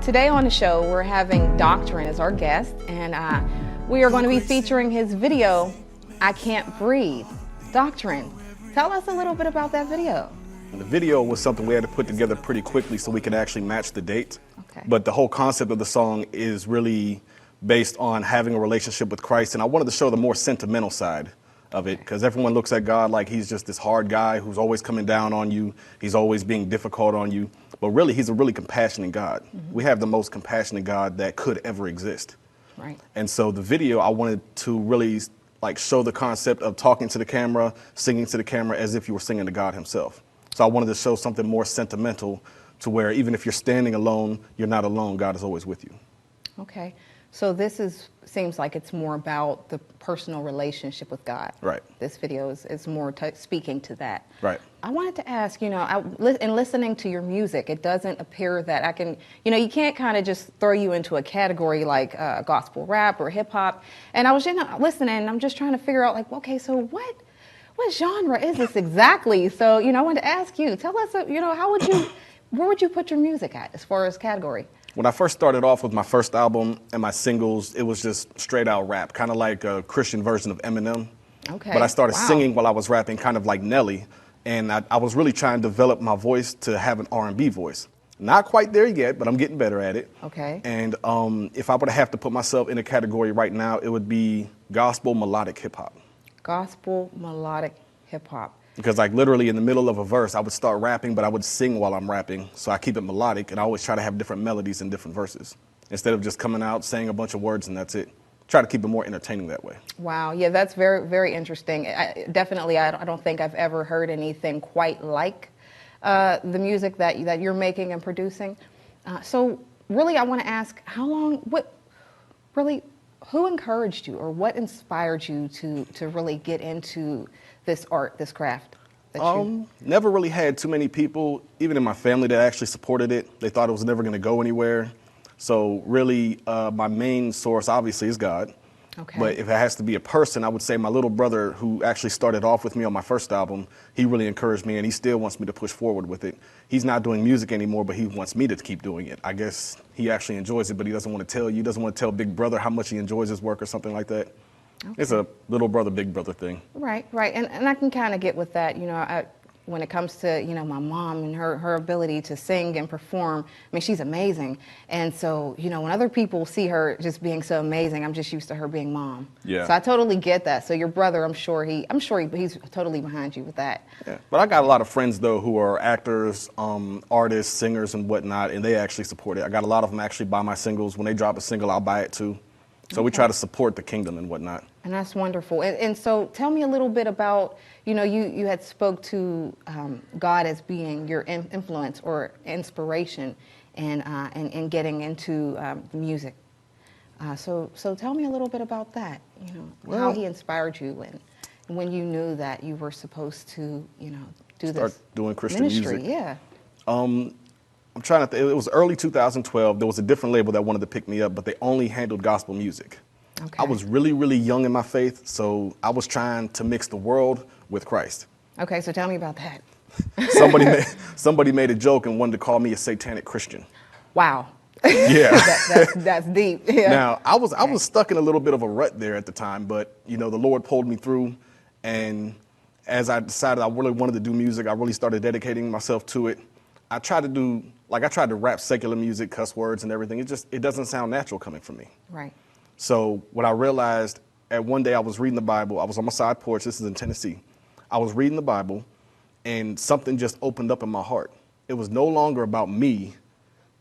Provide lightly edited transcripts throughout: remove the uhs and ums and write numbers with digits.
Today on the show, we're having Doctrinn as our guest, and we are going to be featuring his video, I Can't Breathe. Doctrinn, tell us a little bit about that video. The video was something we had to put together pretty quickly so we could actually match the date. Okay. But the whole concept of the song is really based on having a relationship with Christ, and I wanted to show the more sentimental side of it, because everyone looks at God like he's just this hard guy who's always coming down on you, he's always being difficult on you, but really he's a really compassionate God. Mm-hmm. We have the most compassionate God that could ever exist. Right. And so the video, I wanted to really show the concept of talking to the camera, singing to the camera as if you were singing to God himself. So I wanted to show something more sentimental to where even if you're standing alone, you're not alone, God is always with you. Okay. So this seems like it's more about the personal relationship with God. Right. This video is more speaking to that. Right. I wanted to ask, in listening to your music, it doesn't appear that I can, you can't kind of just throw you into a category like gospel rap or hip hop. And I was listening, and I'm just trying to figure out, okay, so what genre is this exactly? So, I wanted to ask you, tell us, where would you put your music at as far as category? When I first started off with my first album and my singles, it was just straight out rap, kind of like a Christian version of Eminem. Okay. But I started singing while I was rapping, kind of like Nelly. And I was really trying to develop my voice to have an R&B voice. Not quite there yet, but I'm getting better at it. Okay. And if I were to have to put myself in a category right now, it would be gospel melodic hip hop. Gospel melodic hip hop. Because literally in the middle of a verse, I would start rapping, but I would sing while I'm rapping. So I keep it melodic, and I always try to have different melodies in different verses. Instead of just coming out, saying a bunch of words, and that's it. Try to keep it more entertaining that way. Wow, yeah, that's very, very interesting. I don't think I've ever heard anything quite like the music that you're making and producing. So really, I want to ask, who encouraged you, or what inspired you to really get into this art, this craft? Never really had too many people, even in my family, that actually supported it. They thought it was never going to go anywhere. So really, my main source obviously is God. Okay. But if it has to be a person, I would say my little brother, who actually started off with me on my first album, he really encouraged me, and he still wants me to push forward with it. He's not doing music anymore, but he wants me to keep doing it. I guess he actually enjoys it, but he doesn't want to tell you. He doesn't want to tell Big Brother how much he enjoys his work or something like that. Okay. It's a little brother, big brother thing. Right. And I can kind of get with that. When it comes to, my mom and her ability to sing and perform, she's amazing. And so, when other people see her just being so amazing, I'm just used to her being mom. Yeah. So I totally get that. So your brother, I'm sure he's totally behind you with that. Yeah. But I got a lot of friends, though, who are actors, artists, singers, and whatnot, and they actually support it. I got a lot of them actually buy my singles. When they drop a single, I'll buy it, too. So we try to support the kingdom and whatnot. And that's wonderful. And so tell me a little bit about, you had spoke to God as being your influence or inspiration and getting into music. So tell me a little bit about that, how he inspired you and when you knew that you were supposed to, start doing Christian ministry. music. Yeah. I'm trying to it was early 2012. There was a different label that wanted to pick me up, but they only handled gospel music. Okay. I was really, really young in my faith, so I was trying to mix the world with Christ. Okay, so tell me about that. Somebody made a joke and wanted to call me a satanic Christian. Wow. Yeah. that's deep. Yeah. Now, I was stuck in a little bit of a rut there at the time, but the Lord pulled me through, and as I decided I really wanted to do music, I really started dedicating myself to it. I tried to rap secular music, cuss words and everything. It doesn't sound natural coming from me. Right. So what I realized, one day I was reading the Bible. I was on my side porch. This is in Tennessee. I was reading the Bible, and something just opened up in my heart. It was no longer about me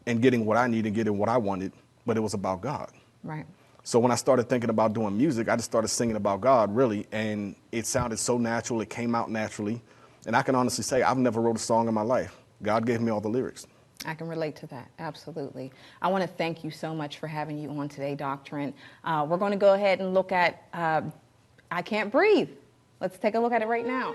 and getting what I needed and getting what I wanted, but it was about God. Right. So when I started thinking about doing music, I just started singing about God, really, and it sounded so natural. It came out naturally. And I can honestly say I've never wrote a song in my life. God gave me all the lyrics. I can relate to that, absolutely. I want to thank you so much for having you on today, Doctrinn. We're going to go ahead and look at I Can't Breathe. Let's take a look at it right now.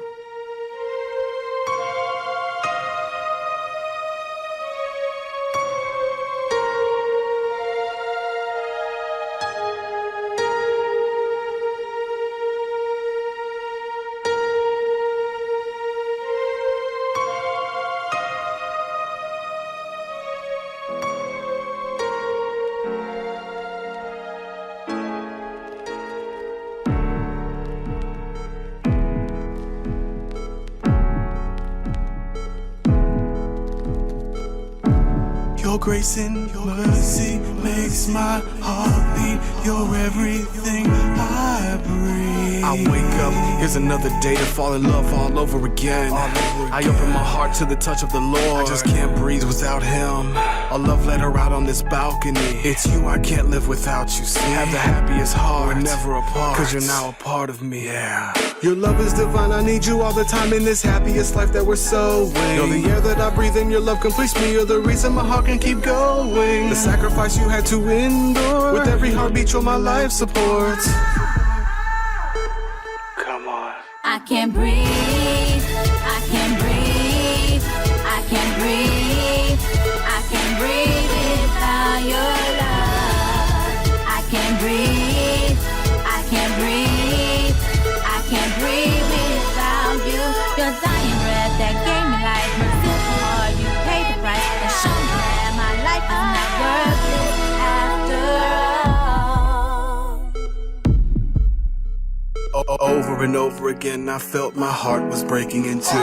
Your grace and your mercy makes my heart beat. You're everything I breathe. I wake up, here's another day to fall in love all over again. I open my heart to the touch of the Lord. I just can't breathe without Him. A love letter out on this balcony. It's you, I can't live without you. See, have the happiest heart. We're never apart, 'cause you're now a part of me. Yeah. Your love is divine. I need you all the time in this happiest life that we're sowing. You're the air that I breathe in. Your love completes me. You're the reason my heart can keep going. The sacrifice you had to endure. With every heartbeat, you're my life support. Come on. I can't breathe. I can't breathe. I can't breathe. I can't breathe without your love. I can't breathe. I can't breathe. I can't breathe without you. Your dying breath that gave me life. Mercy for you paid the price and showed me that my life is not worth it after all. Over and over again, I felt my heart was breaking in two.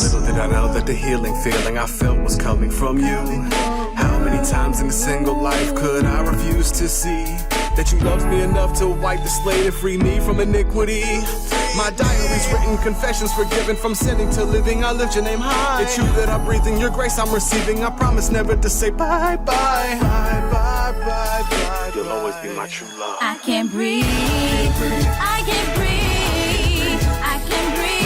Little did I know that the healing feeling I felt was coming from you. How many times in a single life could I refuse to see that you loved me enough to wipe the slate and free me from iniquity? My diary's written, confessions forgiven, from sinning to living. I lift your name high. It's you that I breathe in, your grace I'm receiving. I promise never to say bye, bye, bye, bye, bye, bye. You'll always be my true love. I can't breathe. I can't breathe. I can't breathe.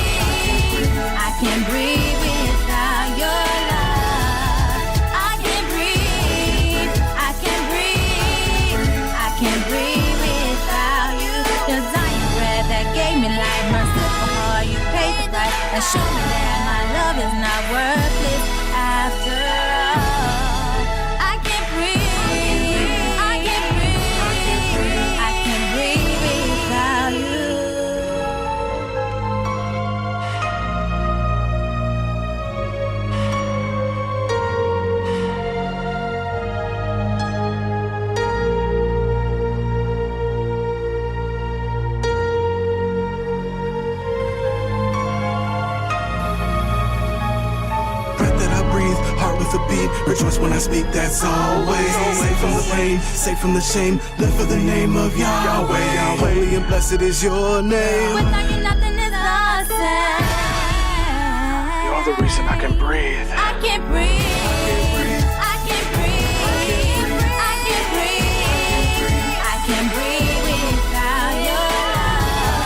I can't breathe without your love. I can't breathe. I can't breathe. I can't breathe without you. The dying breath that gave me life, merciful heart, you paid the price and showed me that my love is not worthless after all. I can't breathe. I can't breathe. I can't breathe without you. Breath that I breathe, heart with a beat. Rejoice when I speak, that's always. Safe from the pain, safe from the shame. Live for the name of Yahweh. Holy and blessed is your name. Without you, nothing is the same. You're the reason I can breathe. I can't breathe. I can't breathe. I can't breathe. I can't breathe without your love.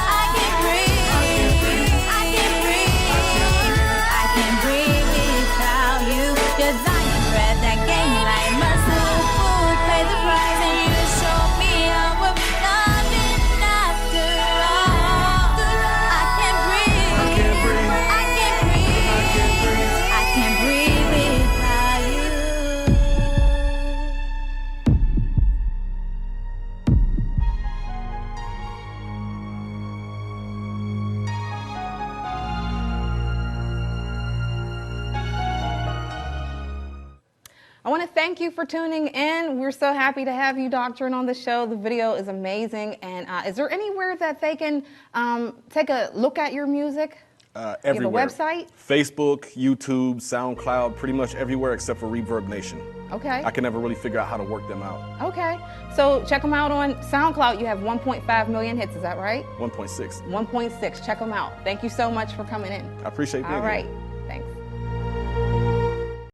I can't breathe. I can't breathe. I can't breathe without you. Your dying breath that gave me life, merciful food, pay the price, and you showed me I'm worth nothing after all. I can't breathe. I can't breathe. I can't breathe. I can't breathe. I can't breathe without you. I want to thank you for tuning in. We're so happy to have you, Doctrinn, on the show. The video is amazing. And is there anywhere that they can take a look at your music? Everywhere. You have a website? Facebook, YouTube, SoundCloud, pretty much everywhere except for Reverb Nation. Okay. I can never really figure out how to work them out. Okay. So check them out on SoundCloud. You have 1.5 million hits. Is that right? 1.6. 1.6. Check them out. Thank you so much for coming in. I appreciate being All here. right. Thanks.